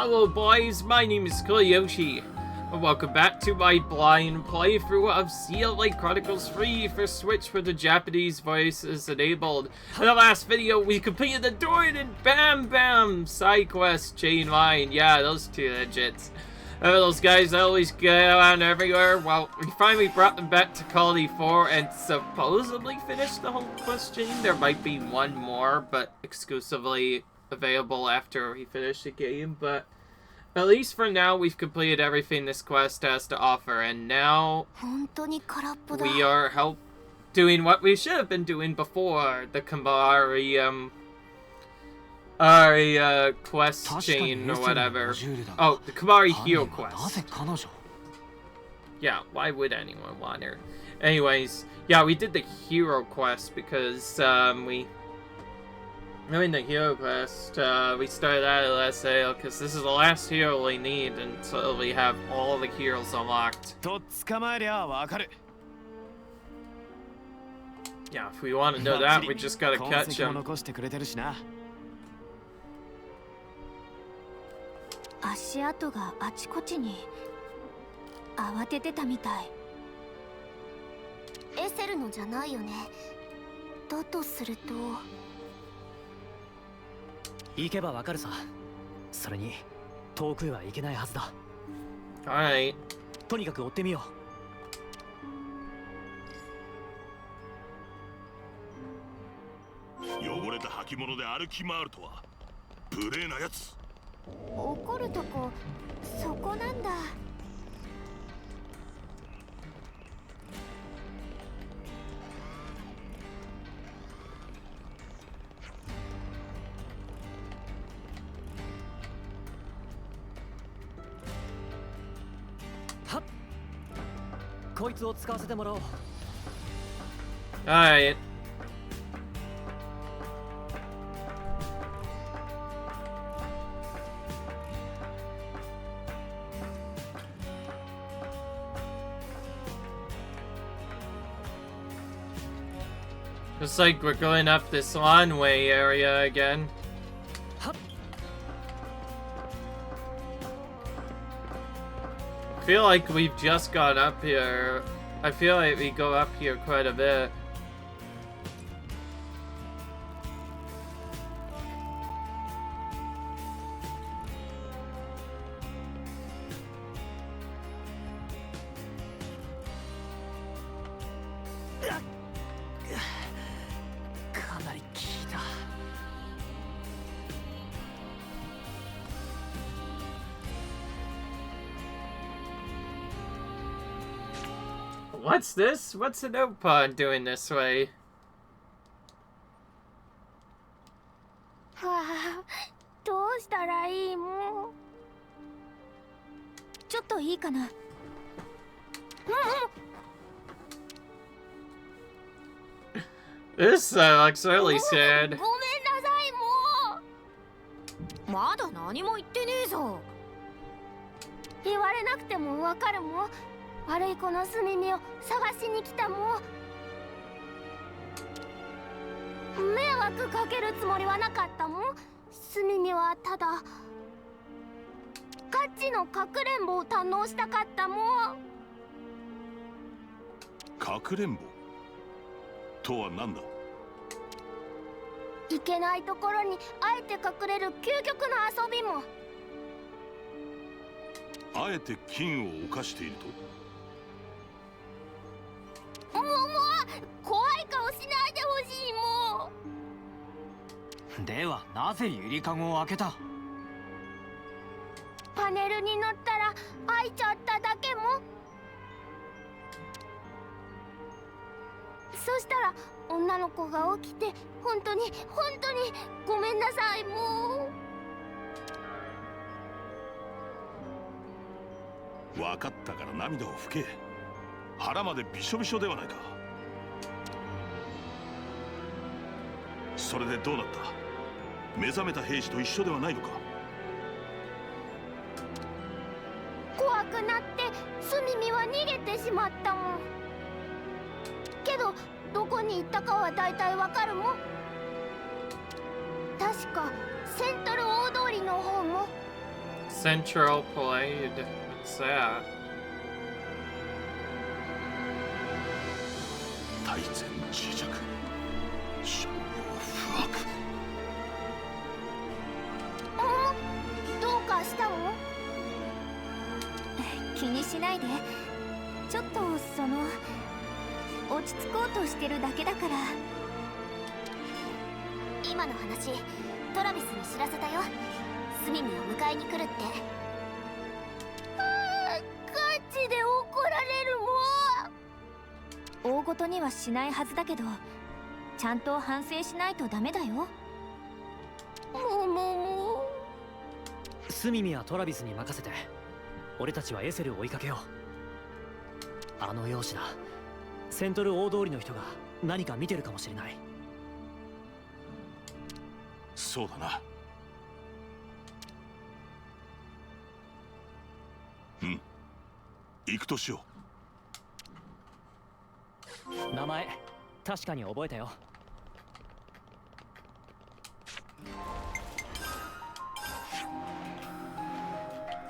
Hello boys, my name is Koyoshi, and welcome back to my blind playthrough of Xenoblade Chronicles 3 for Switch with the Japanese voices enabled. In the last video, we completed the Doin and Bam Bam side quest chain line. Yeah, those two digits. Those guys always go around everywhere. Well, we finally brought them back to Colony 4 and supposedly finished the whole quest chain. There might be one more, but exclusively available after we finish the game, but at least for now we've completed everything this quest has to offer, and now we are doing what we should have been doing before the Kamari quest chain or whatever. Oh, the Kamari Hero quest. Yeah, why would anyone want her? Anyways, yeah, we did the hero quest because doing the hero quest, we started out at last sale because this is the last hero we need until we have all the heroes unlocked. Yeah, if we want to know that, we just gotta catch them. Alright. とにかく追ってみよう。汚れた履物で歩き回るとは無礼なやつ。怒るとこそこなんだ。こいつを使わせてもらおう。Alright. Looks like we're going up this Lanway area again. I feel like we've just got up here. I feel like we go up here quite a bit. What's this? What's an Opon doing this way? はあ、どうしたらいいもう。ちょっといいかな。This looks really sad. ごめんなさいもう。まだ何も言ってねえぞ。言われなくてもわかるもん。悪い子のすみみを探しに来たもん。迷惑かけるつもりはなかったもん。すみみはただガチのかくれんぼを堪能したかったもん。かくれんぼとは何だ。いけないところにあえて隠れる究極の遊びも。あえて金を犯していると。もう怖い顔しないでほしいもう。ではなぜゆりかごを開けた。パネルに乗ったら開いちゃっただけも。そしたら女の子が起きて本当にごめんなさいもう。分かったから涙を拭け。腹までびしょびしょではないか。それでどうなった。目覚めた兵士と一緒ではないのか。怖くなってすみみは逃げてしまったもん。けどどこに行ったかは大体わかるもん。確かセントル大通りの方も。Central Parade. What's that? 大前磁石商業不悪。どうかしたの？気にしないで。ちょっと落ち着こうとしてるだけだから。今の話トラビスに知らせたよ。スミミを迎えに来るって。ガチで怒られるもん。大ごとにはしないはずだけど、ちゃんと反省しないとダメだよ。もう。スミミはトラビスに任せて、俺たちはエセルを追いかけよう。あの容姿だ。セントル大通りの人が何か見てるかもしれない。そうだな。うん、行くとしよう。名前確かに覚えたよ。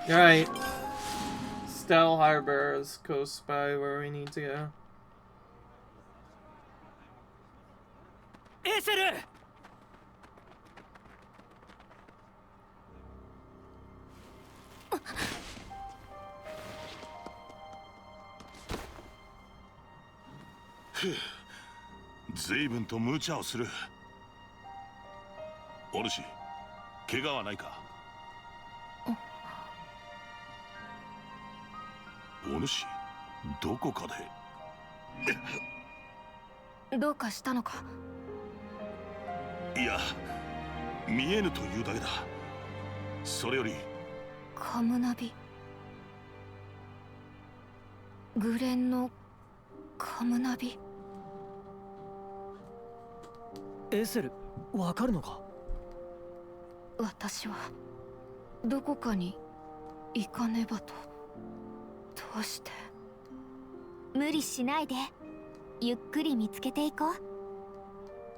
Alright. Stell Harbor is close by where we need to go. エセル！随分と無茶をする。お主、怪我はないか？お主、どこかで。どうかしたのか？いや、見えぬというだけだ。それよりカムナビ、グレンのカムナビ。エセル、わかるのか？私はどこかに行かねばと。どうして？無理しないで。ゆっくり見つけていこう。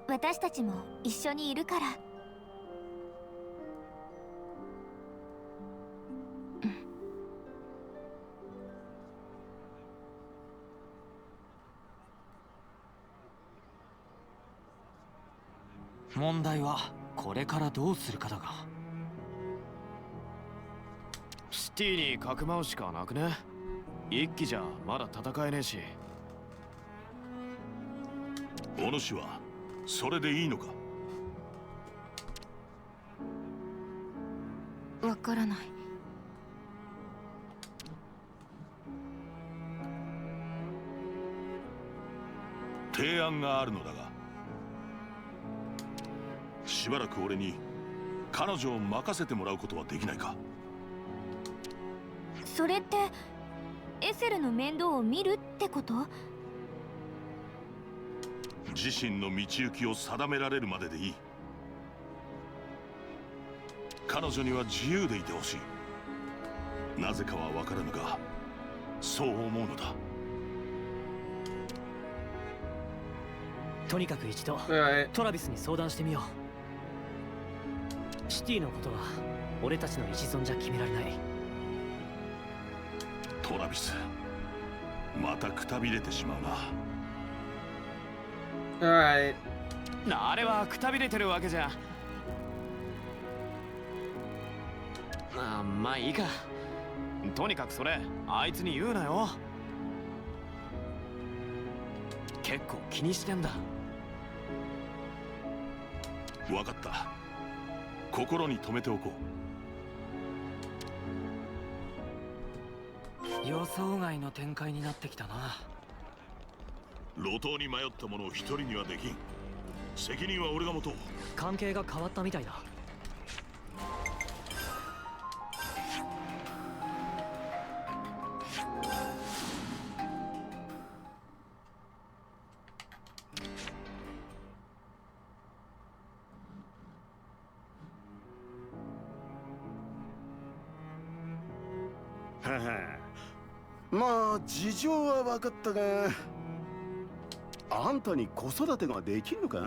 私たちも一緒にいるから。問題はこれからどうするかだが。シティにかくまうしかなくね。一騎じゃまだ戦えねえし。お主はそれでいいのか？わからない。提案があるのだが、しばらく俺に彼女を任せてもらうことはできないか？それってエセルの面倒を見るってこと？自身の道行きを定められるまででいい。彼女には自由でいてほしい。なぜかは分からぬが、そう思うのだ。とにかく一度 Alright. トラビスに相談してみよう。シティのことは俺たちの一存じゃ決められない。トラビス、またくたびれてしまうな。Alright. あれはくたびれてるわけじゃ。まあいいか。とにかくそれあいつに言うなよ。結構気にしてんだ。分かった。心に留めておこ予想外の展開になってきたな。う。路頭に迷った者を一人にはできん。責任は俺が持とう。関係が変わったみたいだ。まあ事情は分かったが、あんたに子育てができるのか？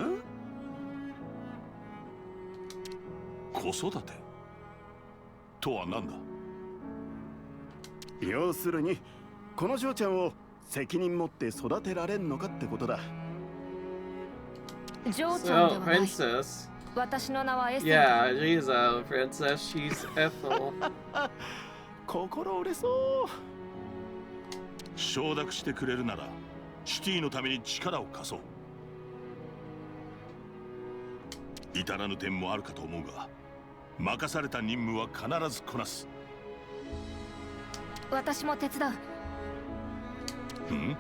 子育てとは何だ？要するにこの嬢ちゃんを責任持って育てられんのかってことだ。嬢ちゃんで So, はない。 princess. 私の名はエセル。 Yeah, she's a princess. She's Ethel. 心折れそう。承諾してくれるならシティのために力を貸そう。至らぬ点もあるかと思うが、任された任務は必ずこなす。私も手伝う。ん？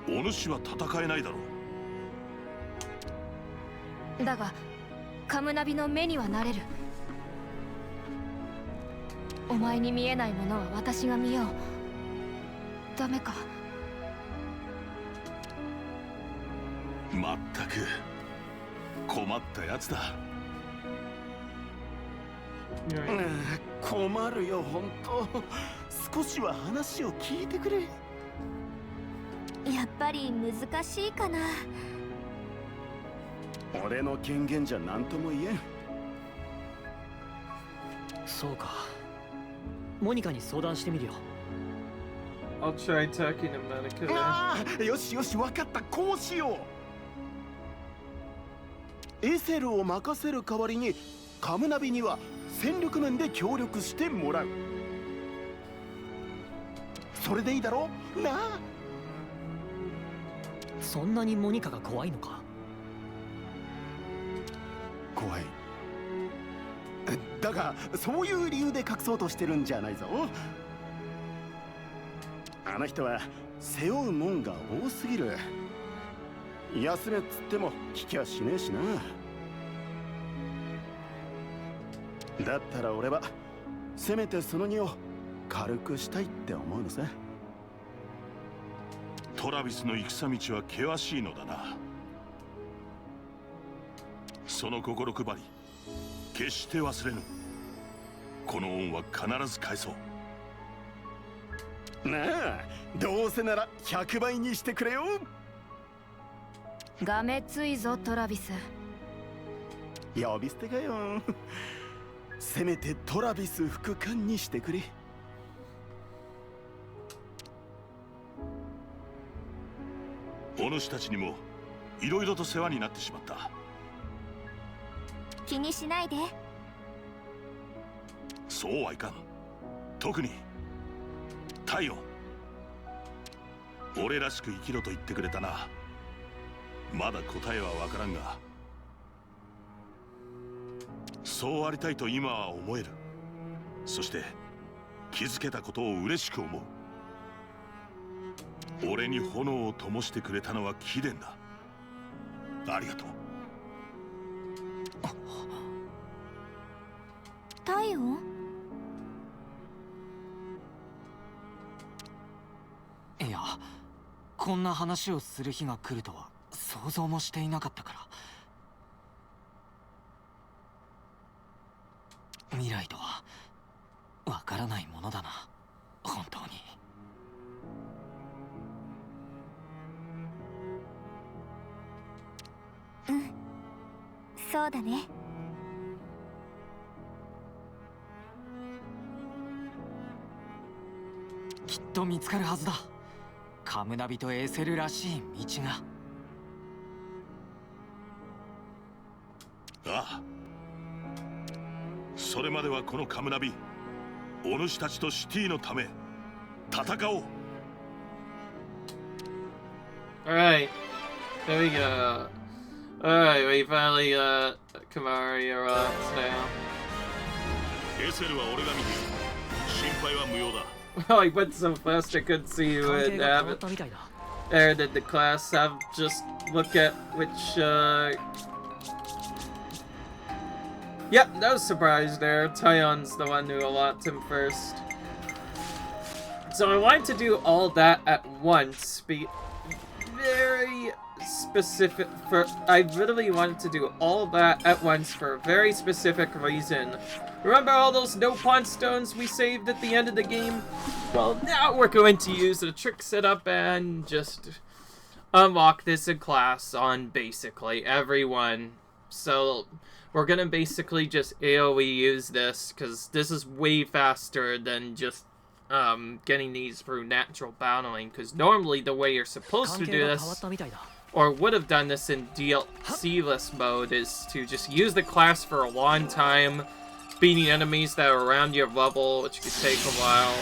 お主は戦えないだろう。だがカムナビの目にはなれる。お前に見えないものは私が見よう。ダメか。まったく困ったやつだ。困るよ本当。少しは話を聞いてくれ。やっぱり難しいかな。俺の権限じゃ何とも言えん。そうか。モニカに相談してみるよ。I'll try talking to Monica. ああ、よしよし、分かった。こうしよう。エセルを任せる代わりにカムナビには戦力面で協力してもらう。それでいいだろうなあ。そんなにモニカが怖いのか？怖い。だがそういう理由で隠そうとしてるんじゃないぞ。あの人は背負うもんが多すぎる。休めっつっても聞きゃしねえしな。だったら俺はせめてその荷を軽くしたいって思うのさ。トラビスの戦道は険しいのだな。その心配り決して忘れぬ。この恩は必ず返そう。なあ、どうせなら100倍にしてくれよ。がめついぞトラビス。呼び捨てかよ。せめてトラビス副官にしてくれ。お主たちにもいろいろと世話になってしまった。気にしないで。そうはいかん。特に太陽。俺らしく生きろと言ってくれたな。まだ答えはわからんが、そうありたいと今は思える。そして気づけたことを嬉しく思う。俺に炎を灯してくれたのは貴殿だ。ありがとう。体温？いや、こんな話をする日が来るとは想像もしていなかったから。未来とはわからないものだな、本当に。うん、そうだね。きっと見つかるはずだ。カムナビとエーセルらしい道が。ああ、それまではこのカムナビ、お主たちとシティのため戦おう。 Alright, there we go. Alright, we finally Kamari are up now. エセルは俺が見ている。心配は無用だ。Oh, I went so fast I couldn't see you 関係 and が変わ have ったみたいだ。 Or did the class have just look at which Yep, no surprise there. Tyon's the one who allotted him first. So I wanted to do all that at once, be very specific for I literally wanted to do all that at once for a very specific reason. Remember all those no pawn stones we saved at the end of the game? Well, now we're going to use the trick setup and just unlock this in class on basically everyone. So we're gonna basically just AoE use this, because this is way faster than just getting these through natural battling, because normally the way you're supposed to do this, or would have done this in DLC-less mode, is to just use the class for a long time, beating enemies that are around your level, which could take a while.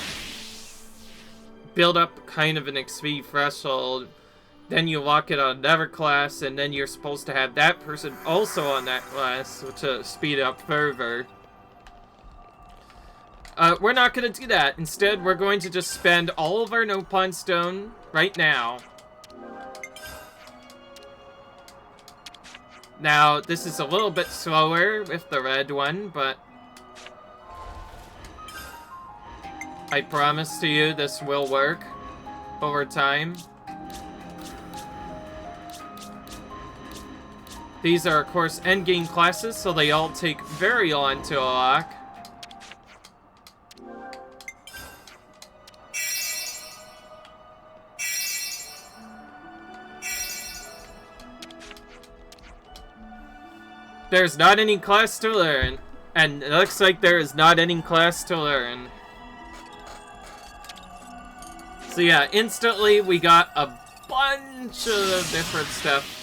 Build up kind of an XP threshold, then you lock it on another class, and then you're supposed to have that person also on that class to speed up further. We're not going to do that. Instead, we're going to just spend all of our Nopon Stone right now. Now, this is a little bit slower with the red one, but I promise to you this will work over time. These are, of course, endgame classes, so they all take very long to unlock. There's not any class to learn, and it looks like there is not any class to learn. So yeah, instantly we got a bunch of different stuff.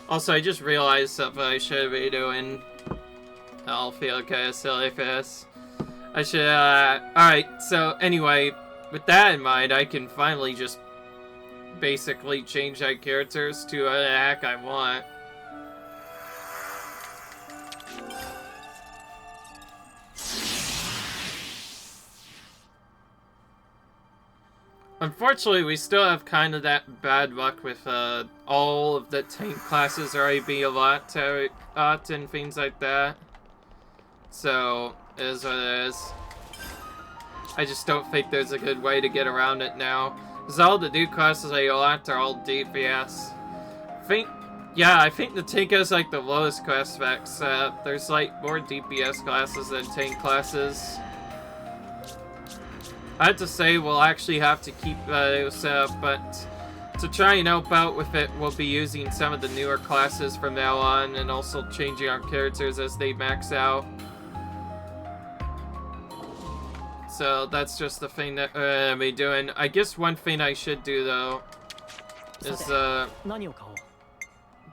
Also, I just realized something I should be doing. I'll feel kind of silly for this. I should, alright, so anyway, with that in mind, I can finally just basically change my characters to whatever the heck I want. Unfortunately, we still have kind of that bad luck with all of the tank classes already being a lot and things like that. So, it is what it is. I just don't think there's a good way to get around it now. Because all the new classes I got are all DPS. I think the tank has like the lowest class specs. There's like more DPS classes than tank classes. I have to say, we'll actually have to keep those up, but to try and help out with it, we'll be using some of the newer classes from now on, and also changing our characters as they max out. So that's just the thing that I'll be doing. I guess one thing I should do, though, is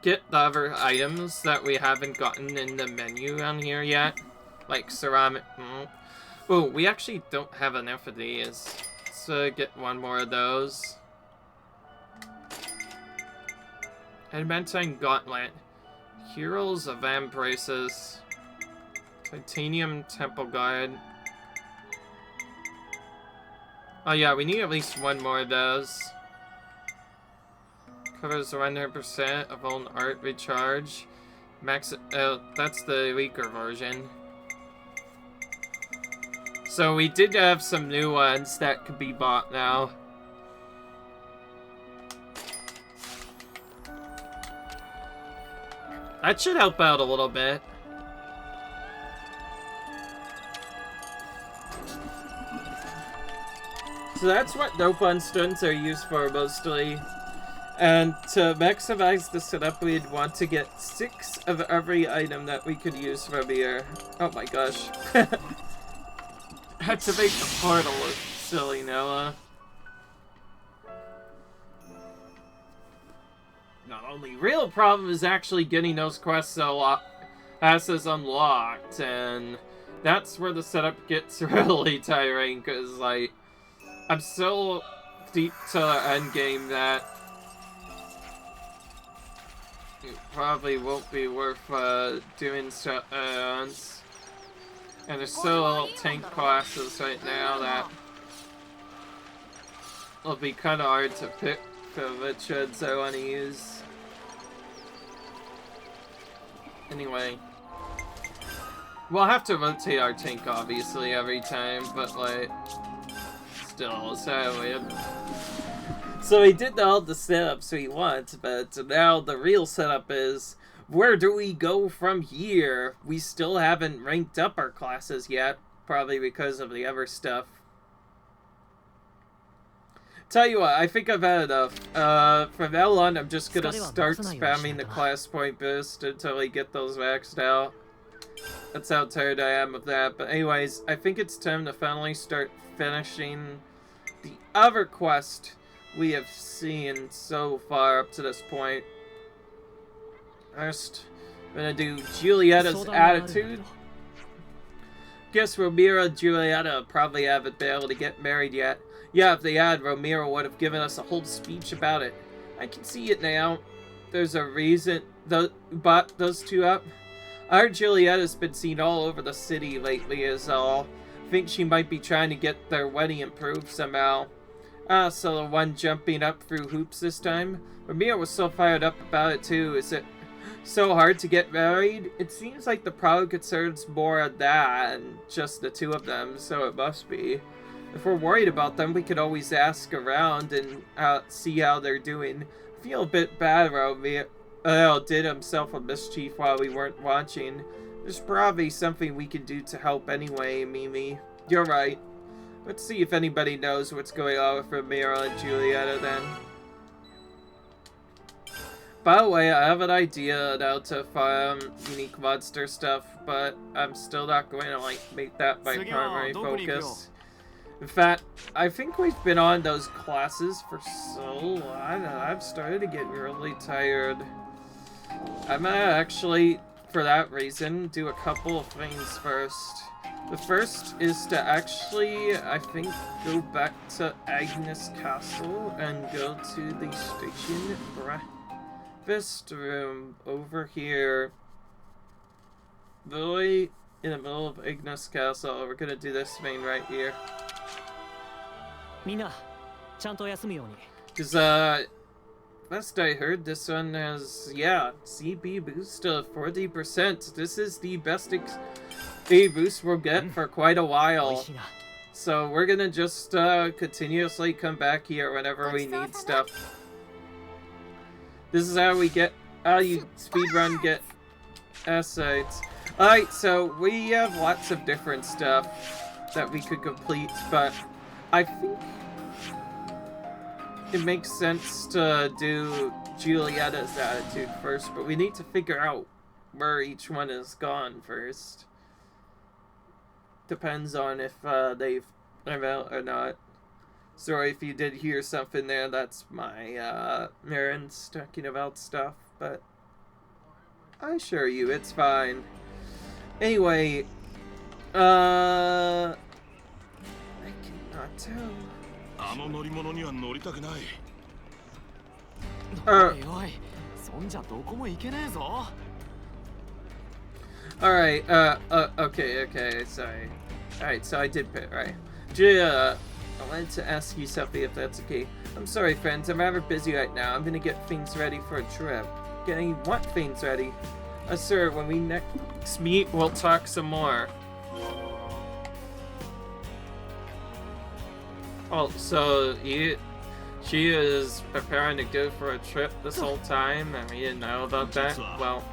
get the other items that we haven't gotten in the menu on here yet. Like ceramic... Oh, we actually don't have enough of these. Let's get one more of those. Adamantine Gauntlet. Heroes of Embraces. Titanium Temple Guide. Oh yeah, we need at least one more of those. Covers 100% of all art recharge. Max. That's the weaker version. So we did have some new ones that could be bought now. That should help out a little bit. So that's what Nopon Stones are used for mostly. And to maximize the setup, we'd want to get 6 of every item that we could use from here. Oh my gosh. Had to make the portal look silly, Noah. Not only real problem is actually getting those quests passes unlocked, and that's where the setup gets really tiring, because, like, I'm so deep to the endgame that it probably won't be worth doing stuff. And there's so little tank classes right now that it'll be kind of hard to pick for which ones I want to use. Anyway, we'll have to rotate our tank obviously every time, but like, still, so we did all the setups we want, but now the real setup is, where do we go from here? We still haven't ranked up our classes yet, probably because of the other stuff. Tell you what, I think I've had enough. From now on, I'm just gonna start spamming the class point boost until we get those maxed out. That's how tired I am of that. But anyways, I think it's time to finally start finishing the other quest we have seen so far up to this point. First, I'm gonna do Giulietta's attitude. Guess Romero and Giulietta probably haven't been able to get married yet. Yeah, if they had, Romero would have given us a whole speech about it. I can see it now. There's a reason but those two up. I heard Giulietta's been seen all over the city lately is all. Think she might be trying to get their wedding improved somehow. Ah, so the one jumping up through hoops this time? Romero was so fired up about it too. Is it so hard to get married? It seems like the problem concerns more of that and just the two of them, so it must be. If we're worried about them, we could always ask around and see how they're doing. I feel a bit bad Romeo did himself a mischief while we weren't watching. There's probably something we can do to help anyway, Mimi. You're right. Let's see if anybody knows what's going on with Romero and Giulietta then. By the way, I have an idea on how to farm unique monster stuff, but I'm still not going to make that my primary focus. In fact, I think we've been on those classes for so long, I've started to get really tired. I'm gonna actually, for that reason, do a couple of things first. The first is to actually, I think, go back to Agnes Castle and go to the station breakfast room over here. Really in the middle of Agnes Castle. We're gonna do this thing right here. Because, last I heard, this one has, yeah, CP boost of 40%. This is the best XP boost we'll get for quite a while. So we're gonna just continuously come back here whenever we need stuff. This is how we get, how you speedrun get essays. Alright, so we have lots of different stuff that we could complete, but I think it makes sense to do Giulietta's attitude first, but we need to figure out where each one is gone first. Depends on if they've come out or not. Sorry if you did hear something there, that's my Marin's talking about stuff, but I assure you, it's fine. Anyway, I cannot tell. Alright, okay, sorry. Alright, so I did pit, right. Julia, I wanted to ask you something if that's okay. I'm sorry, friends, I'm rather busy right now. I'm gonna get things ready for a trip. Getting what things ready? Sir, when we next meet, we'll talk some more. Oh, so she is preparing to go for a trip this whole time, and we didn't know about that? Well...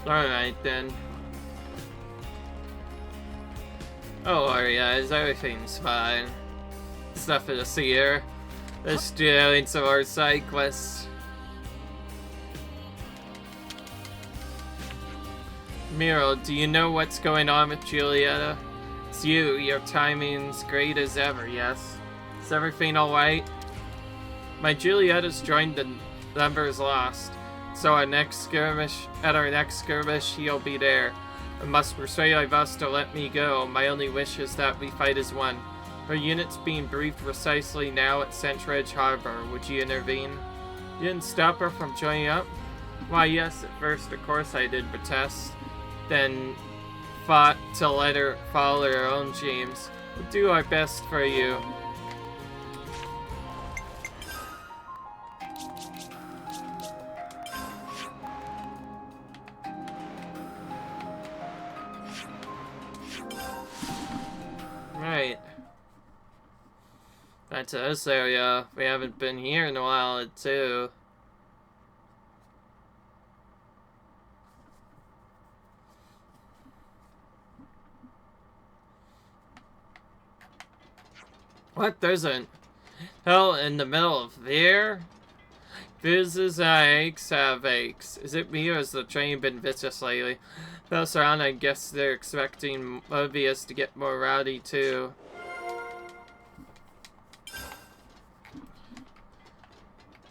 Alright then. Oh, guys, everything's fine. It's nothing to see here. Just doing some more side quests. Miro, do you know what's going on with Giulietta? It's you. Your timing's great as ever, yes? Is everything alright? My Giulietta's joined the numbers lost. So at our next skirmish, he'll be there. I must persuade Ivas to let me go. My only wish is that we fight as one. Her unit's being briefed precisely now at Centridge Harbor. Would you intervene? You didn't stop her from joining up? Why, yes, at first, of course, I did protest. Then fought to let her follow her own dreams. We'll do our best for you. Right. Back to this area. We haven't been here in a while, too. What? There's a hell in the middle of there? Fizzes aches have aches. Is it me or has the train been vicious lately? Else around, I guess they're expecting Mobius to get more rowdy too.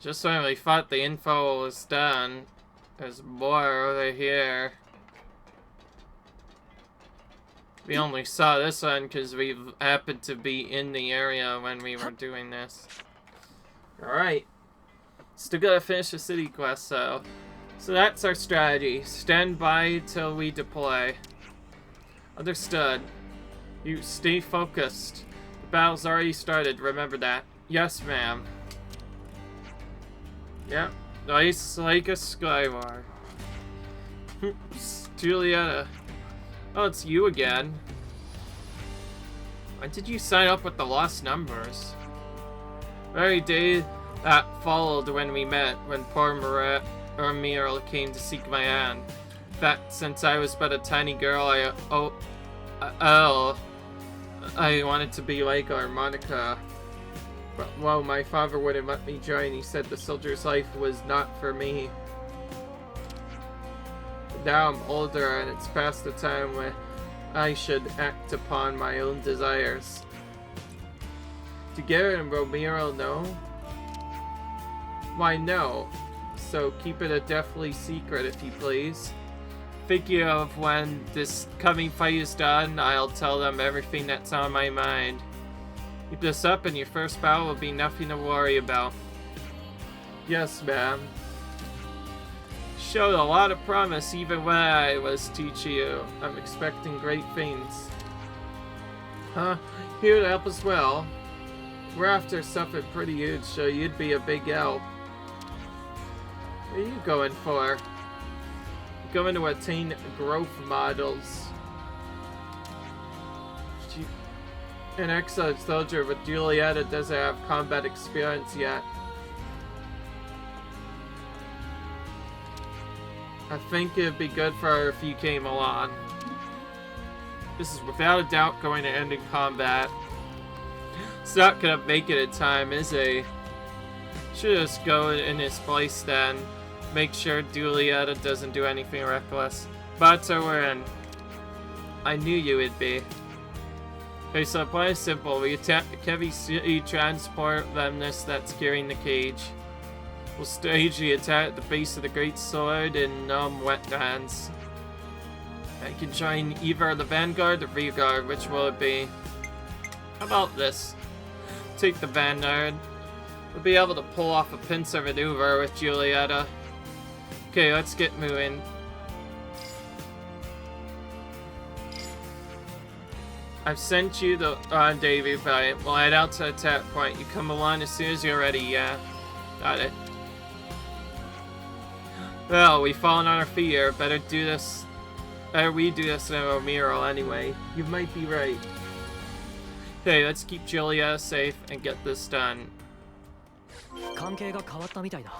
Just when we thought the info was done, there's more over here. We only saw this one because we happened to be in the area when we were doing this. Alright. Still gotta finish the city quest, though. So that's our strategy. Stand by till we deploy. Understood. You stay focused. The battle's already started, remember that. Yes, ma'am. Yep. Nice like a Skywar. Julietta. Oh, it's you again. When did you sign up with the lost numbers? Very day that followed when we met, when poor Muriel came to seek my hand. In fact, since I was but a tiny girl, I wanted to be like our Monica. But, well, my father wouldn't let me join. He said the soldier's life was not for me. But now I'm older, and it's past the time when I should act upon my own desires. Do Garrett and Romero know? Why, no. So keep it a deathly secret, if you please. Thinking of when this coming fight is done, I'll tell them everything that's on my mind. Keep this up and your first battle will be nothing to worry about. Yes, ma'am. Showed a lot of promise even when I was teaching you. I'm expecting great things. Huh? Here to help as well. We're after something pretty huge, so you'd be a big help. What are you going for? Going to attain growth models. An excellent soldier, but Julietta doesn't have combat experience yet. I think it'd be good for her if you came along. This is without a doubt going to end in combat. It's not gonna make it in time, is he? Should just go in his place then. Make sure Julietta doesn't do anything reckless. But so we're in. I knew you would be. Okay, so the plan is simple. We attack the heavy city transport remnants that's carrying the cage. We'll stage the attack at the base of the Great Sword in wetlands. I can join either the Vanguard or Rearguard. Which will it be? How about this? Take the Vanguard. We'll be able to pull off a pincer maneuver with Julietta. Okay, let's get moving. I've sent you the rendezvous point. We'll head out to the attack point. You come along as soon as you're ready, yeah. Got it. Well, we've fallen on our feet here. Better do this. Better we do this than Romero anyway. You might be right. Okay, let's keep Julia safe and get this done. 関係が変わったみたいだ。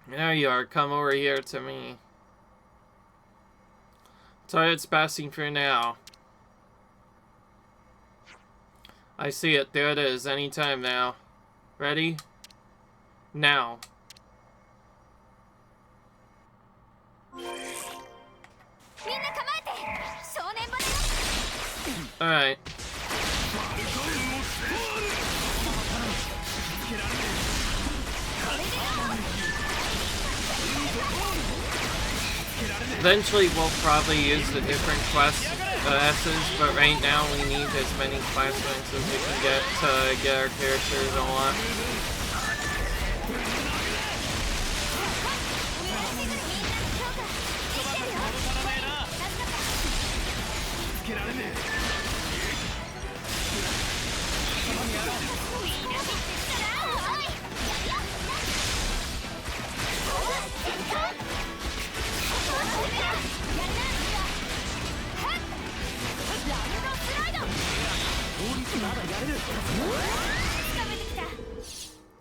There you are, come over here to me. Turret's passing through now. I see it, there it is, anytime now. Ready? Now. Alright. Eventually we'll probably use the different quest essence, but right now we need as many quest links as we can get to get our characters unlocked.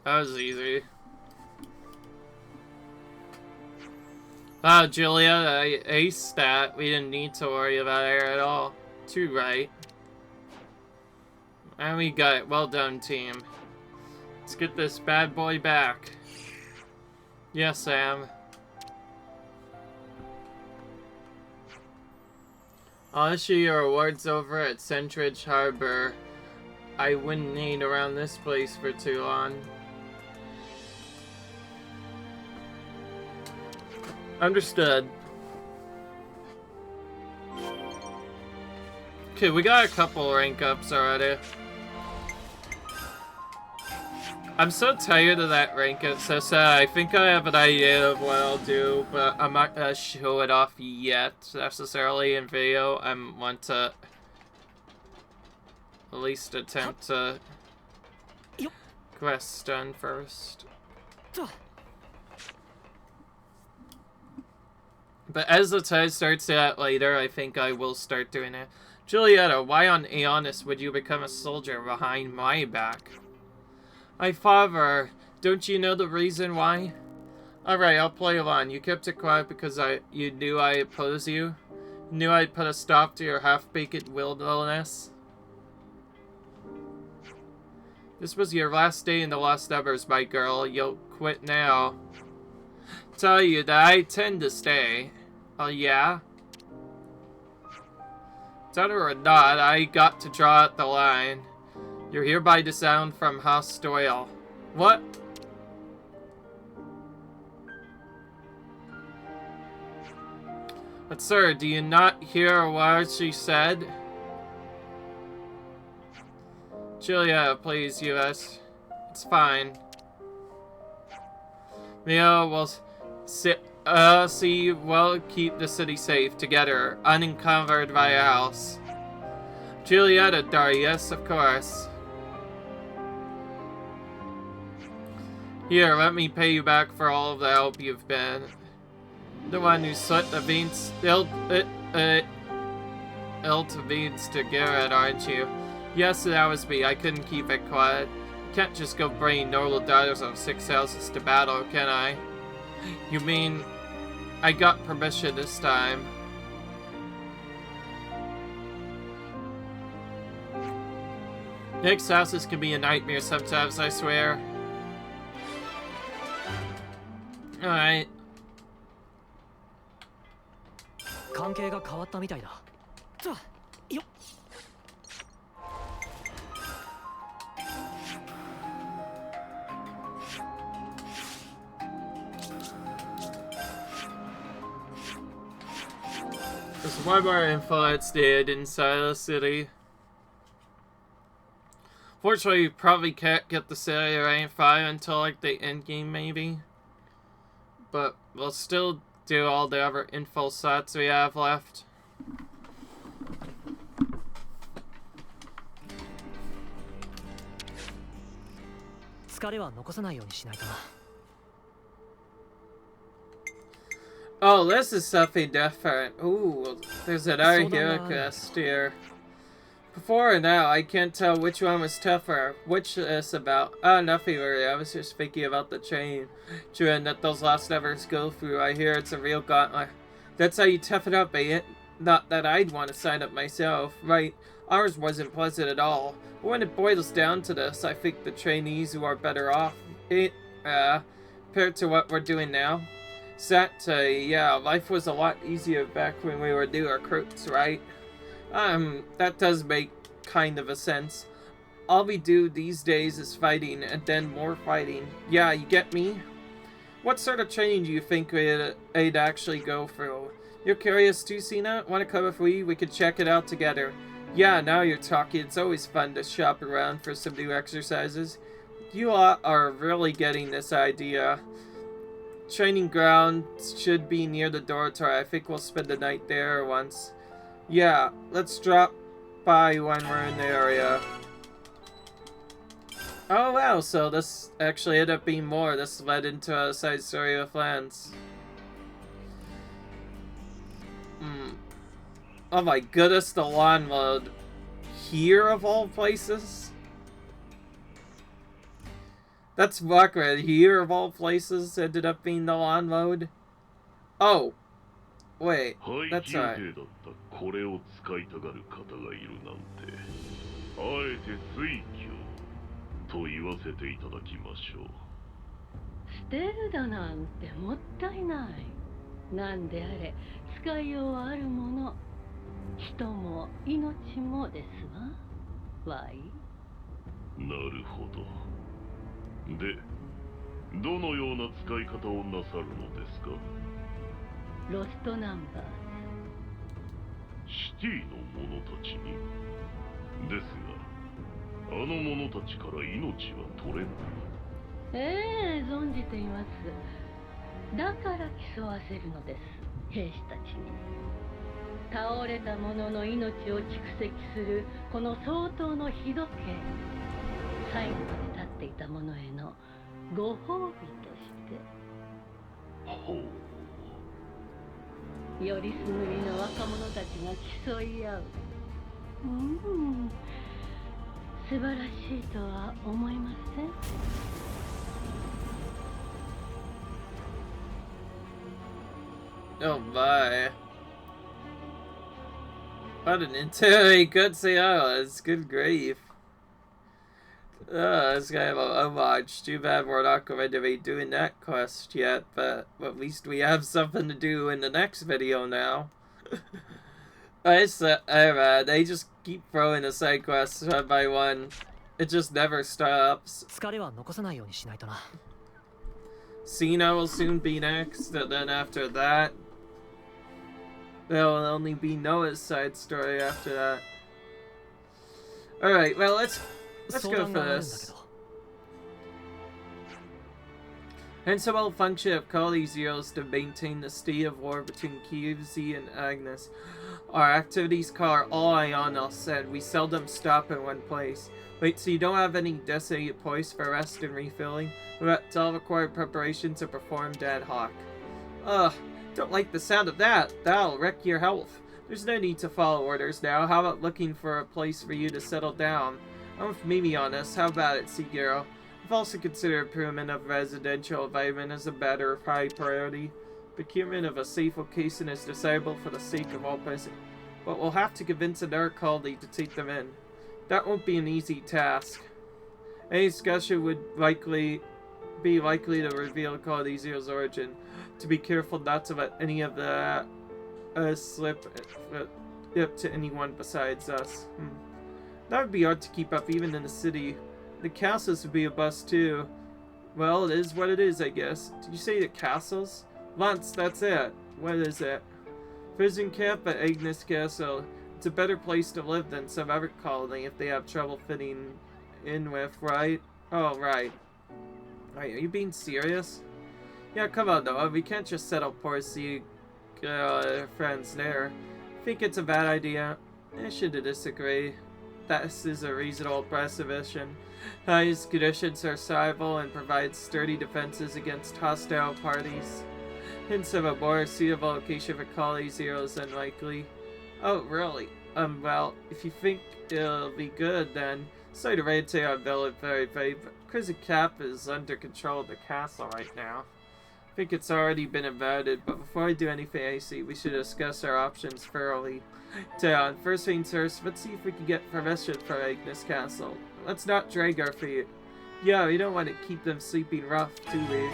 That was easy. Wow, Julia, I aced that. We didn't need to worry about it at all. 2 right. And we got it. Well done, team. Let's get this bad boy back. Yes, Sam. I'll issue your awards over at Centridge Harbor. I wouldn't need around this place for too long. Understood. Okay, we got a couple rank ups already. I'm so tired of that rank up, so sad. I think I have an idea of what I'll do, but I'm not gonna show it off yet necessarily in video. I want to at least attempt to quest done first. But as the tide starts out later, I think I will start doing it. Julietta, why on Aeonis would you become a soldier behind my back? My father, don't you know the reason why? Alright, I'll play along. You kept it quiet because you knew I opposed you? Knew I'd put a stop to your half-baked wilderness? This was your last day in the Lost Evers, my girl. You'll quit now. Tell you that I tend to stay. Oh, yeah? Done or not, I got to draw out the line. You're hereby disowned from House Doyle. What? But sir, do you not hear what she said? Julia, please, US. It's fine. Mia will we'll keep the city safe together, unencumbered by a house. Julietta, Dar, yes, of course. Here, let me pay you back for all of the help you've been. The one who slit the veins, ilt veins to Garrett, aren't you? Yes, that was me. I couldn't keep it quiet. Can't just go bringing noble daughters of 6 houses to battle, can I? You mean I got permission this time? Next houses can be a nightmare sometimes, I swear. Alright. 関係が変わったみたいだ。よっ。There's one more info that's dead inside the city. Fortunately, you probably can't get the city rank 5 until like the end game, maybe. But we'll still do all the other info slots we have left. Oh, this is something different. Ooh, there's another hero quest here. Before and now, I can't tell which one was tougher. Which is about? Oh, nothing really. I was just thinking about the chain that those Lost Evers go through. I hear it's a real gauntlet. That's how you tough it up, eh? Not that I'd want to sign up myself. Right, ours wasn't pleasant at all. But when it boils down to this, I think the trainees who are better off, compared to what we're doing now. Yeah, life was a lot easier back when we were new recruits, right? That does make kind of a sense. All we do these days is fighting, and then more fighting. Yeah, you get me? What sort of training do you think we'd actually go through? You're curious too, Cena? Want to come with me? We could check it out together. Yeah, now you're talking. It's always fun to shop around for some new exercises. You lot are really getting this idea. Training ground should be near the dormitory. I think we'll spend the night there once. Yeah, let's drop by when we're in the area. Oh wow, so this actually ended up being more. This led into a side story with Lance. Oh my goodness, the lawn mode. Here of all places? That's Rockred. Here, of all places, ended up being the lawn mode. Oh. Wait. That's right. これを使いたがる方がいるなんて、あえて推挙と言わせていただきましょう。捨てるだなんてもったいない。なんであれ使いようはあるもの。人も命もですわ。わい。なるほど。で、どのような使い方をなさるのですか？ロストナンバーズ。シティの者たちに。ですが、あの者たちから命は取れない。ええ、存じています。だから競わせるのです、兵士たちに。倒れた者の命を蓄積するこの相当の日時計。最後まで立っていた者へのご褒美として。ほう。よりすぐりの若者たちが競い合う。素晴らしいとは思いません？Oh my. What an entirely good seance. Good grief. It's kind of a homage. Too bad we're not going to be doing that quest yet, but at least we have something to do in the next video now. They just keep throwing the side quests one by one. It just never stops. 疲れは残さないようにしないとな。Xeno will soon be next, and then after that, there will only be Noah's side story after that. Alright, well, let's go for this. Hence the whole function of calling zeros to maintain the state of war between Kyuzi and Agnes. Our activities are all Ionos said. We seldom stop in one place. Wait, so you don't have any designated points for rest and refilling? But all required preparations are performed ad hoc. Ugh, don't like the sound of that. That'll wreck your health. There's no need to follow orders now. How about looking for a place for you to settle down? I'm with Mimi on this. How about it, Siguro? I've also considered improvement of residential environment as a matter of high priority. Procurement of a safe location is desirable for the sake of all present, but we'll have to convince another colleague to take them in. That won't be an easy task. Any discussion would be likely to reveal Quality Zero's origin. To be careful not to let any of that slip to anyone besides us. That would be hard to keep up even in the city. The castles would be a bust too. Well, it is what it is, I guess. Did you say the castles? Lance, that's it. What is it? Prison camp at Agnes Castle. It's a better place to live than some other colony if they have trouble fitting in with, right? Oh, right. Are you being serious? Yeah, come on, Noah. We can't just settle poor friends there. I think it's a bad idea. I should disagree. This is a reasonable preservation. Highest conditions are survival and provide sturdy defenses against hostile parties. Hints of a more suitable location for Colony Zero is unlikely. Oh, really? Well, if you think it'll be good, then sorry to raid to our village very, but Prison Cap is under control of the castle right now. I think it's already been invaded, but before I do anything icy, we should discuss our options thoroughly. Taeon, first things first, let's see if we can get permission for Agnes Castle. Let's not drag our feet. Yeah, we don't want to keep them sleeping rough, do we?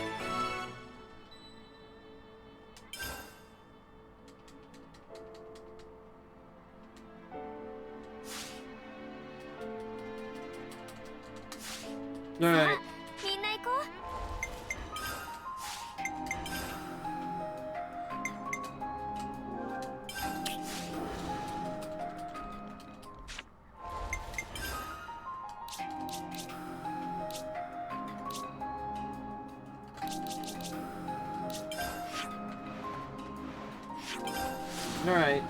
Alright. Alright.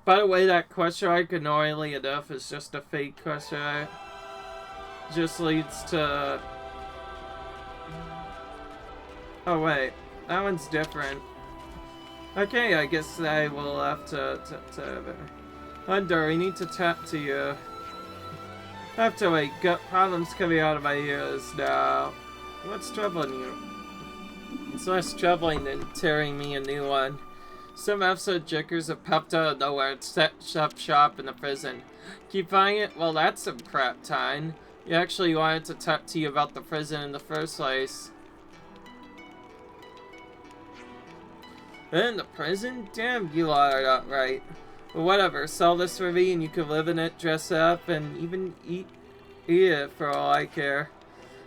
By the way, that question mark, annoyingly enough, is just a fake question mark. Just leads to... Oh wait, that one's different. Okay, I guess I will have to Thunder, we need to tap to you. I have to wait. Got problems coming out of my ears now. What's troubling you? It's less troubling than tearing me a new one. Some episode jickers have popped out of nowhere and set up shop in the prison. Keep finding it? Well, that's some crap time. You actually wanted to talk to you about the prison in the first place. In the prison? Damn, you are not right. But whatever, sell this for me and you can live in it, dress up, and even eat it for all I care.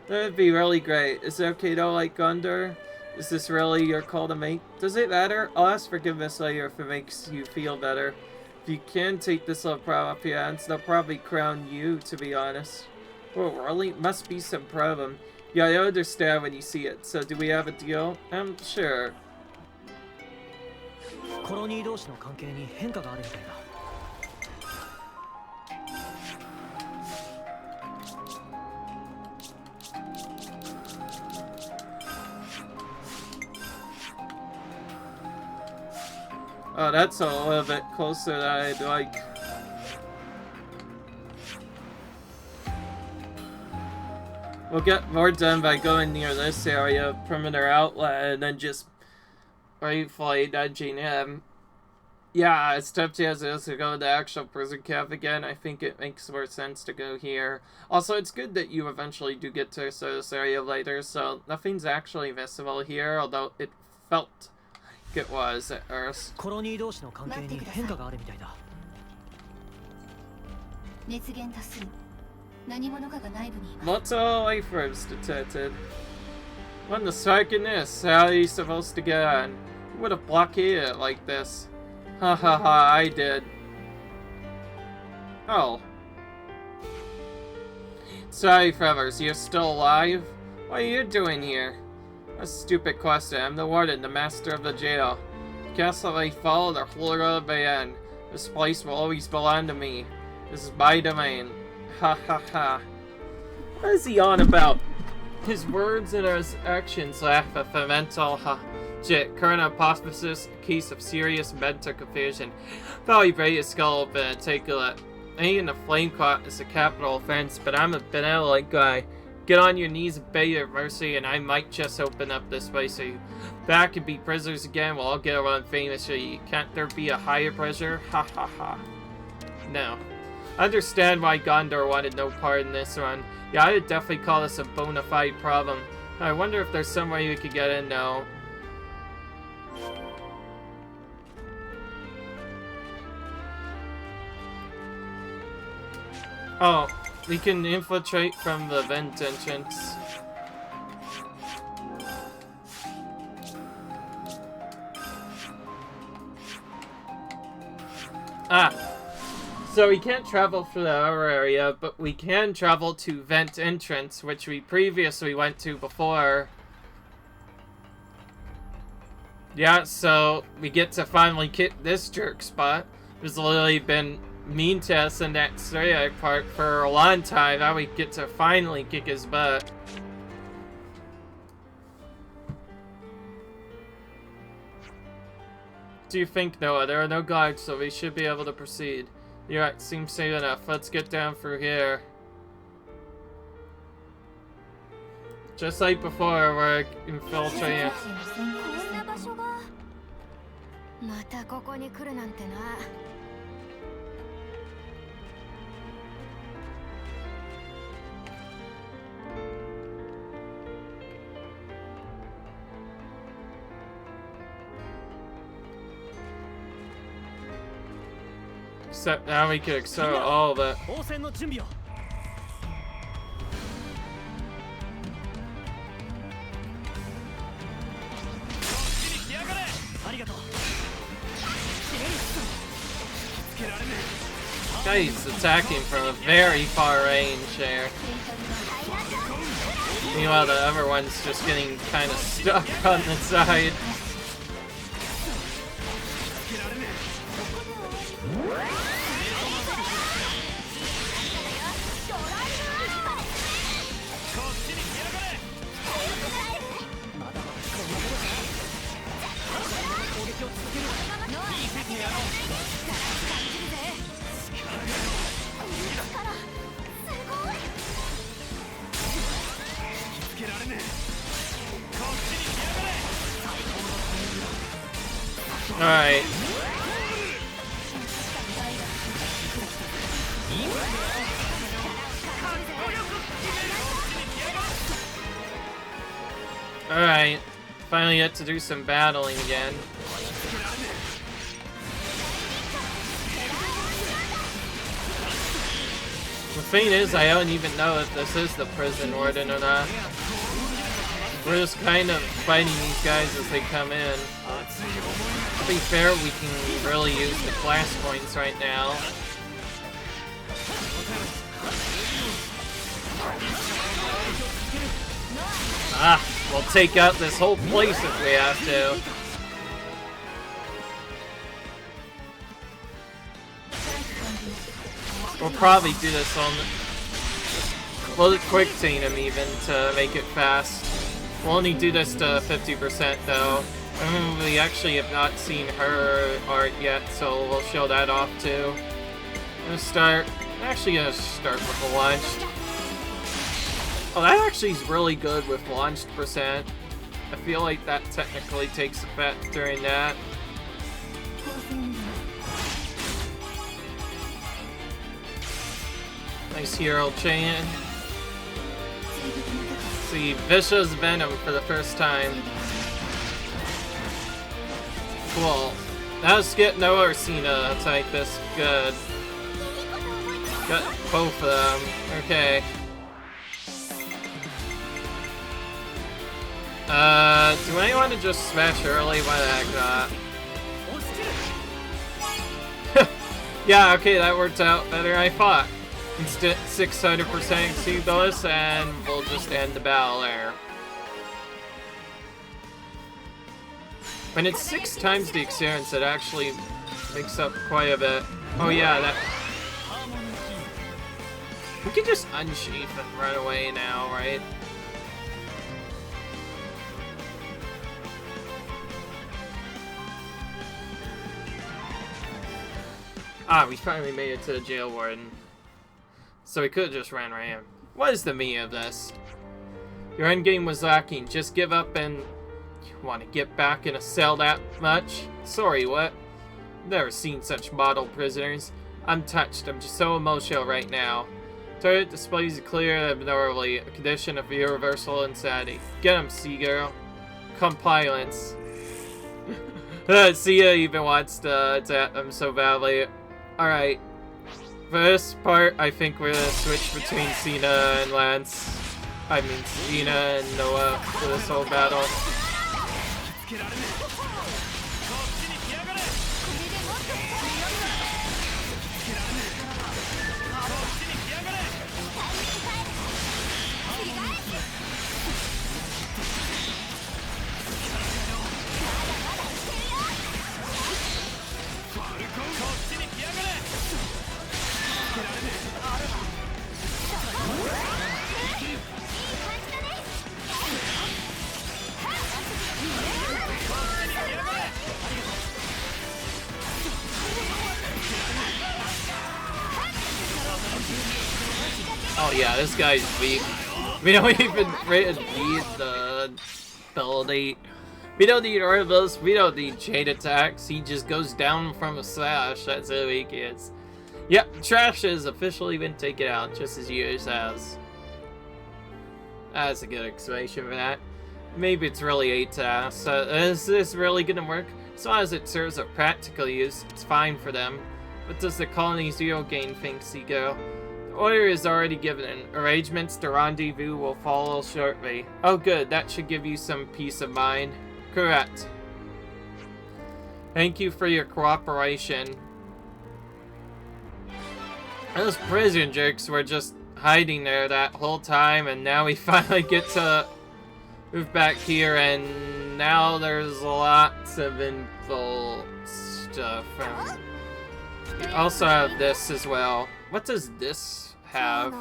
That would be really great. Is it okay to like Gondor? Is this really your call to make? Does it matter? I'll ask forgiveness later if it makes you feel better. If you can take this little problem off your hands, they'll probably crown you, to be honest. Oh, really? Must be some problem. Yeah, I understand when you see it. So, do we have a deal? Sure. コロニー同士の関係に変化があるみたいだ。Oh, that's a little bit closer than I'd like. We'll get more done by going near this area, perimeter outlet, and then just briefly nudging him. Yeah, as tempting as it is to go to the actual prison camp again, I think it makes more sense to go here. Also, it's good that you eventually do get to this area later, so nothing's actually visible here, although it felt like it was at first. コロニー同士の関係に変化があるみたいだ。熱源多数。何者かが内部にいます。 Lots of life forms detected. What the fuck in this? How are you supposed to get on? Who would have blockaded it like this? Ha ha ha, I did. Oh. Sorry, Frevers, you're still alive? What are you doing here? A stupid question. I'm the warden, the master of the jail. The castle I follow, the ruler of the end. This place will always belong to me. This is my domain. Ha ha ha. What is he on about? His words and his actions lack a mental current hypothesis, a case of serious mental confusion. Probably break his skull open and take a look. Hanging the flame caught is a capital offense, but I'm a benevolent guy. Get on your knees and beg your mercy, and I might just open up this place so you back and be prisoners again. We'll all get around famously. Can't there be a higher pressure? Ha ha ha. No. I understand why Gondor wanted no part in this one. Yeah, I would definitely call this a bona fide problem. I wonder if there's some way we could get in now. Oh, we can infiltrate from the vent entrance. Ah. So we can't travel through the outer area, but we can travel to vent entrance, which we previously went to before. Yeah, so we get to finally kick this jerk spot. Who's literally been mean to us in that Zodiac part for a long time. Now we get to finally kick his butt. What do you think, Noah? There are no guards, so we should be able to proceed. Yeah, it seems safe enough. Let's get down through here. Just like before, we're infiltrating. またここに来るなんてな。Except now we can accelerate all of it. 応戦の準備を。ありがとう。 He's attacking from a very far range there. Meanwhile, the other one's just getting kind of stuck on the side. Alright. Alright. Finally get to do some battling again. The thing is, I don't even know if this is the prison warden or not. We're just kind of fighting these guys as they come in. To be fair, we can really use the class points right now. Ah, we'll take out this whole place if we have to. We'll probably do this on... We'll quick chain him even to make it fast. We'll only do this to 50% though. We actually have not seen her art yet, so we'll show that off too. I'm actually gonna start with the launched. Oh, that actually is really good with launched percent. I feel like that technically takes effect during that. Nice hero chain. See, Vicious Venom for the first time. Cool. Now let's get Noah or Cena type this. Good. Got both of them. Okay. Do I want to just smash early? Why the heck not? Yeah, okay, that worked out better than I thought. Instead, 600% exceed those, and we'll just end the battle there. When it's 6 times the experience, it actually makes up quite a bit. Oh yeah, that... We can just unsheath and run away now, right? Ah, we finally made it to the jail warden. So we could have just ran right in. What is the meaning of this? Your endgame was lacking. Just give up and... You want to get back in a cell that much? Sorry, what? Never seen such model prisoners. I'm touched. I'm just so emotional right now. Turret displays clear abnormally. A condition of universal insanity. Get him, Sea-Girl. Compliance. Sia even wants to attack them so badly. Alright. For this part, I think we're gonna switch between Cena and Lance. I mean, Cena and Noah for this whole battle. Oh yeah, this guy's weak. We don't even need the ability. We don't need Orbitos, we don't need chain attacks. He just goes down from a slash. That's how weak he is. Yep, trash has officially been taken out, just as yours has. That's a good explanation for that. Maybe it's really 8 tasks. Is this really gonna work? As long as it serves a practical use, it's fine for them. What does the Colony Zero gain think, Seagull? The order is already given. Arrangements to rendezvous will follow shortly. Oh good, that should give you some peace of mind. Correct. Thank you for your cooperation. Those prison jerks were just hiding there that whole time, and now we finally get to move back here, and now there's lots of info stuff. We also have this as well. What does this have?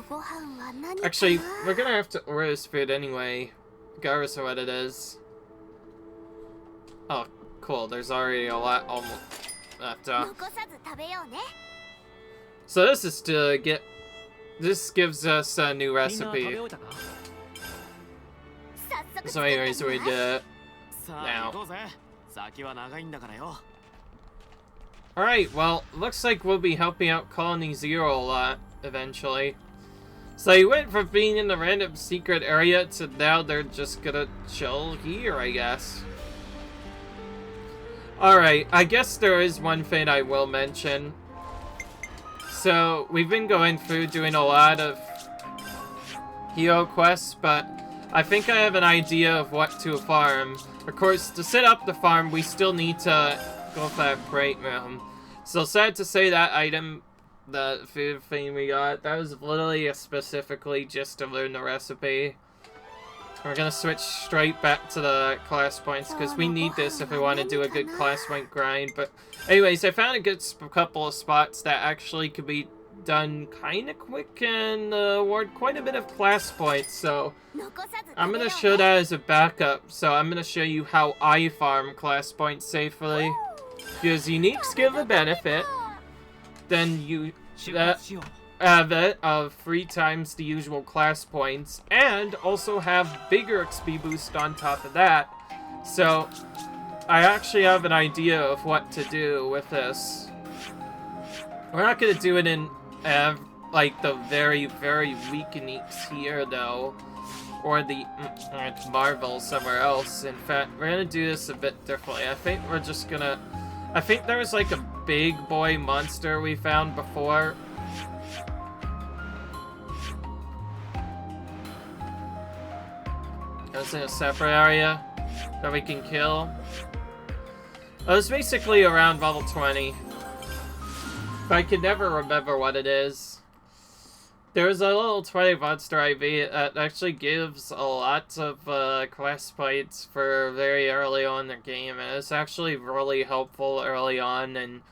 Actually, we're gonna have to order this food anyway, regardless of what it is. Oh, cool. There's already a lot almost left. So this is to get... This gives us a new recipe. So anyways, we did it now. Alright, well, looks like we'll be helping out Colony Zero a lot, eventually. So you went from being in the random secret area to now they're just gonna chill here, I guess. Alright, I guess there is one thing I will mention. So, we've been going through doing a lot of hero quests, but I think I have an idea of what to farm. Of course, to set up the farm, we still need to go for that break room. So sad to say that item, the food thing we got, that was literally specifically just to learn the recipe. We're gonna switch straight back to the class points because we need this if we want to do a good class point grind. But anyways, I found a good couple of spots that actually could be done kind of quick and award quite a bit of class points. So I'm gonna show that as a backup. So I'm gonna show you how I farm class points safely. Because uniques give a benefit, then you have it of 3 times the usual class points, and also have bigger XP boost on top of that. So I actually have an idea of what to do with this. We're not gonna do it in like the very, very weak uniques here though, or the Marvel somewhere else. In fact, we're gonna do this a bit differently. I think we're just gonna. I think there was like a big boy monster we found before. That's in a separate area that we can kill. It was basically around level 20. But I can never remember what it is. There's a little 20 monster IV that actually gives a lot of class points for very early on in the game, and it's actually really helpful early on and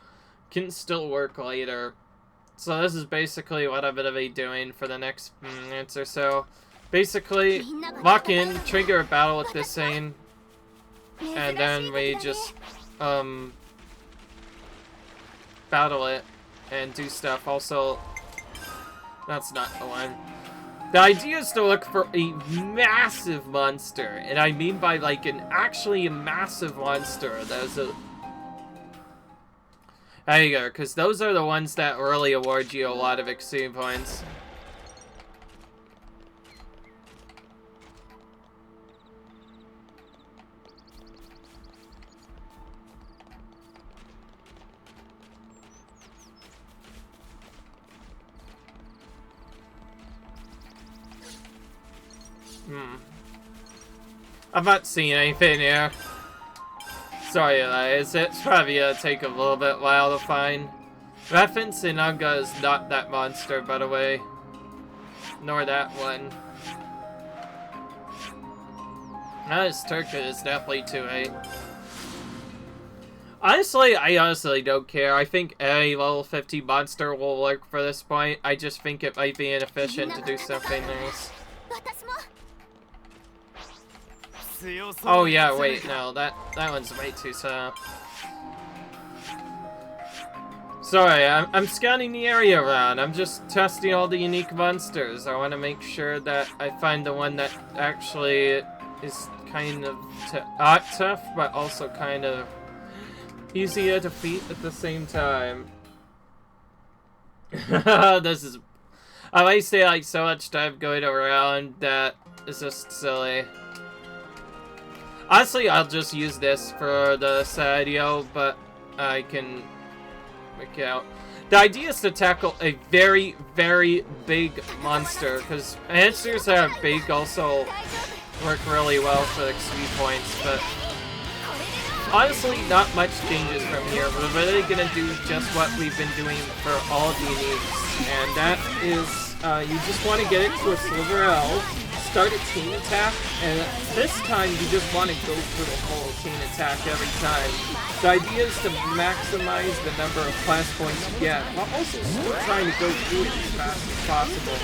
can still work later. So this is basically what I'm going to be doing for the next minutes or so. Basically, lock in, trigger a battle with this thing, and then we just battle it and do stuff. Also, that's not the one. The idea is to look for a massive monster, and I mean by like an actually massive monster. There you go, because those are the ones that really award you a lot of XP points. I'm not seeing anything here. Sorry guys, it's probably gonna take a little bit while to find. Reference Inanga is not that monster, by the way. Nor that one. This Turkey is definitely too late. Honestly, I honestly don't care. I think a level 50 monster will work for this point. I just think it might be inefficient to do something nice. Oh yeah, wait, no, that one's way too slow. Sorry, I'm scanning the area around. I'm just testing all the unique monsters. I want to make sure that I find the one that actually is kind of tough, but also kind of easy to defeat at the same time. This is... I might say like so much time going around that is just silly. Honestly, I'll just use this for the Sadio, but I can make it out. The idea is to tackle a very, very big monster, because monsters that are big also work really well for XP points, but honestly, not much changes from here. We're really gonna do just what we've been doing for all the uniques, and that is, you just want to get it to a silver L, start a chain attack, and this time you just want to go for the whole chain attack every time. The idea is to maximize the number of class points you get, while also still trying to go through it as fast as possible.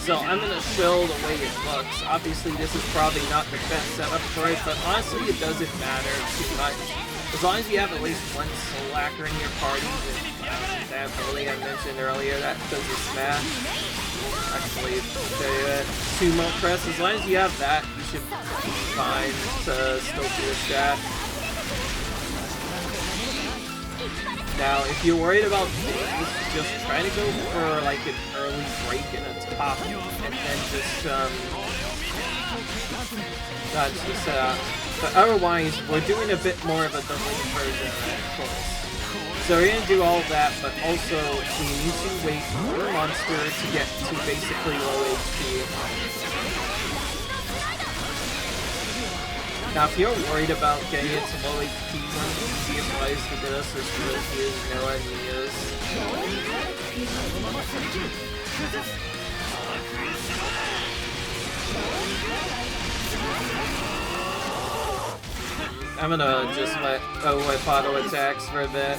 So I'm going to show the way it looks. Obviously this is probably not the best setup for it, but honestly it doesn't matter too much. As long as you have at least one slacker in your party with that ability I mentioned earlier that does a smash. Actually, sumo press. As long as you have that, you should be fine to still do a stat. Now, if you're worried about things, just try to go for like an early break in a top, and then just but otherwise, we're doing a bit more of a delayed version, of course. So we're gonna do all of that, but also we need to wait for the monster to get to basically low HP. Now, if you're worried about getting it to low HP, one of the easiest ways to do this is to use no enemies. I'm gonna just let with auto attacks for a bit.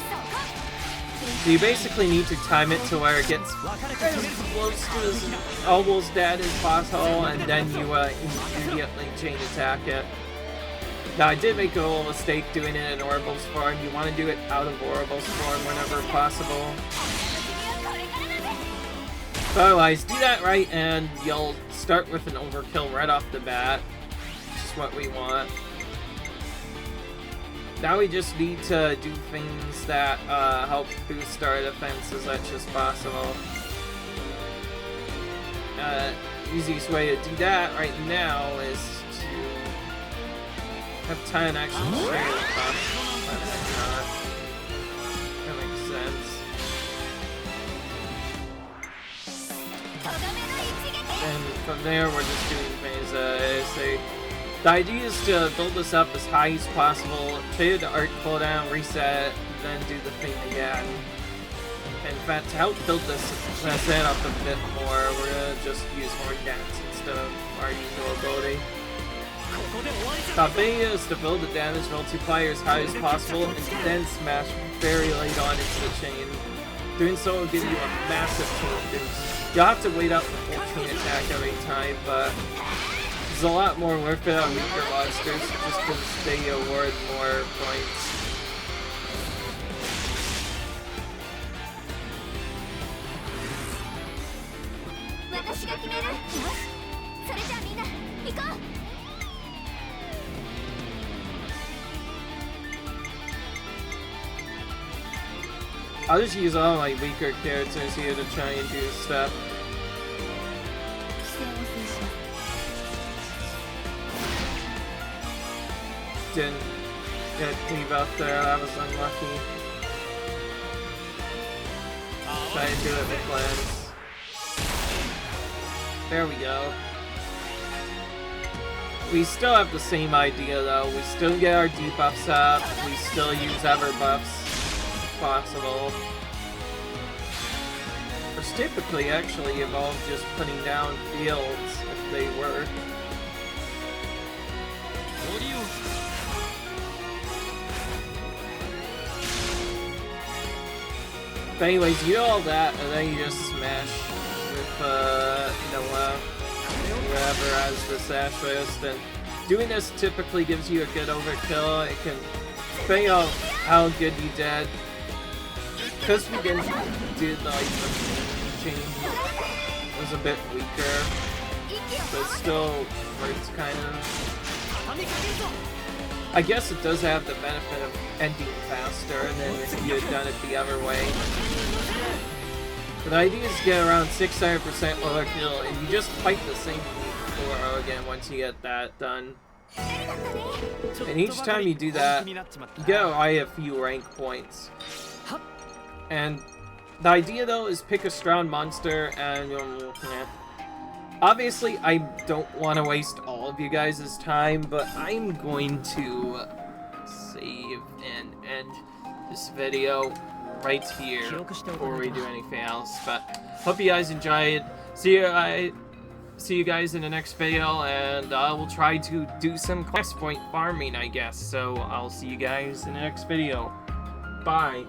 So you basically need to time it to where it gets as close to as almost dead as possible, and then you immediately chain attack it. Now, I did make a little mistake doing it in Oracle's form. You want to do it out of Oracle's form whenever possible. But otherwise, do that right, and you'll start with an overkill right off the bat. Which is what we want. Now we just need to do things that help boost our defense as much as possible. Easiest way to do that right now is to have 10 actually share the top. That makes sense. And from there, we're just doing things say. The idea is to build this up as high as possible, trade the art cooldown, reset, then do the thing again. In fact, to help build this set up a bit more, we're gonna just use more dance instead of our usual ability. The idea is to build the damage multiplier as high as possible and then smash very late on into the chain. Doing so will give you a massive chain boost. You'll have to wait out the full chain attack every time, but it's a lot more worth it on weaker monsters just because they award more points. I'll just use all my weaker characters here to try and do stuff. Didn't get cleave out there, that was unlucky. Try and do it with cleanse. There we go. We still have the same idea though, we still get our debuffs up, we still use ever buffs if possible. Which typically actually involve just putting down fields if they work. But anyways, you do all that, and then you just smash with, whoever has the sash list. And doing this typically gives you a good overkill. It can, depending on how good you did. Because we didn't do the chain, it was a bit weaker. But it still works kind of. I guess it does have the benefit of ending faster than if you had done it the other way. But the idea is to get around 600% overkill, and you just fight the same thing over again once you get that done. And each time you do that, you get a few rank points. And the idea though is pick a strong monster and obviously, I don't want to waste all of you guys' time, but I'm going to save and end this video right here before we do anything else. But hope you guys enjoyed. See you guys in the next video, and I will try to do some quest point farming, I guess. So I'll see you guys in the next video. Bye.